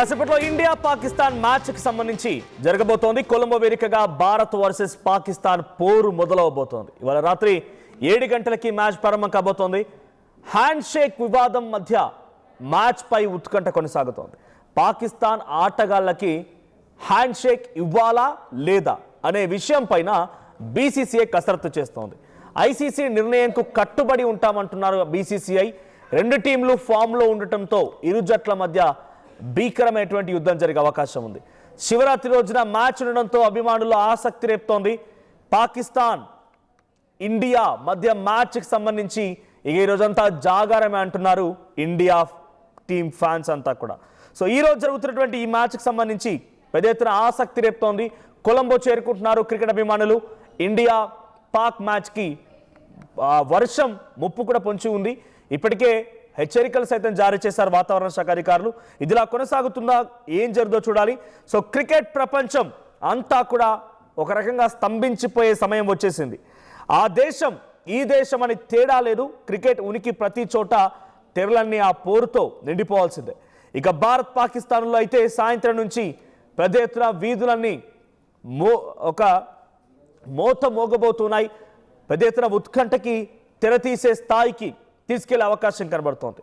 కాసేపట్లో India Pakistan match కి సంబంధించి జరగబోతోంది. కొలంబో వేదికగా భారత్ వర్సెస్ పాకిస్తాన్ పోరు మొదలవబోతోంది. ఇవాళ రాత్రి 7 గంటలకి మ్యాచ్ ప్రారంభం కాబోతోంది. హ్యాండ్ షేక్ వివాదం మధ్య మ్యాచ్ పై ఉత్కంఠ కొనసాగుతోంది. పాకిస్తాన్ ఆటగాళ్లకి హ్యాండ్ షేక్ ఇవ్వాలా లేదా అనే విషయం పైన బీసీసీఐ కసరత్తు చేస్తోంది. ఐసీసీ నిర్ణయంకు కట్టుబడి ఉంటామంటున్నారు బీసీసీఐ. రెండు టీంలు ఫామ్లో ఉండటంతో ఇరు జట్ల మధ్య భీకరమైనటువంటి యుద్ధం జరిగే అవకాశం ఉంది. శివరాత్రి రోజున మ్యాచ్ ఉండడంతో అభిమానులు ఆసక్తి రేపుతోంది. పాకిస్తాన్ ఇండియా మధ్య మ్యాచ్కి సంబంధించి ఈ రోజంతా జాగారమే అంటున్నారు ఇండియా టీమ్ ఫ్యాన్స్ అంతా కూడా. సో ఈ రోజు జరుగుతున్నటువంటి ఈ మ్యాచ్కి సంబంధించి పెద్ద ఎత్తున ఆసక్తి రేపుతోంది. కొలంబో చేరుకుంటున్నారు క్రికెట్ అభిమానులు. ఇండియా పాక్ మ్యాచ్కి వర్షం ముప్పు కూడా పొంచి ఉంది. ఇప్పటికే హెచ్చరికలు సైతం జారీ చేశారు వాతావరణ శాఖ అధికారులు. ఇదిలా కొనసాగుతుందా, ఏం జరుగుతుందో చూడాలి. సో క్రికెట్ ప్రపంచం అంతా కూడా ఒక రకంగా స్తంభించిపోయే సమయం వచ్చేసింది. ఆ దేశం ఈ దేశం అని తేడా లేదు. క్రికెట్ ఉనికి ప్రతి చోట తెరలన్నీ ఆ పోరుతో నిండిపోవాల్సిందే. ఇక భారత్ పాకిస్తాన్లో అయితే సాయంత్రం నుంచి పెద్ద ఎత్తున వీధులన్నీ ఒక మోత మోగబోతున్నాయి. పెద్ద ఎత్తున ఉత్కంఠకి తెరతీసే స్థాయికి తీసుకెళ్లే అవకాశం కనబడుతోంది.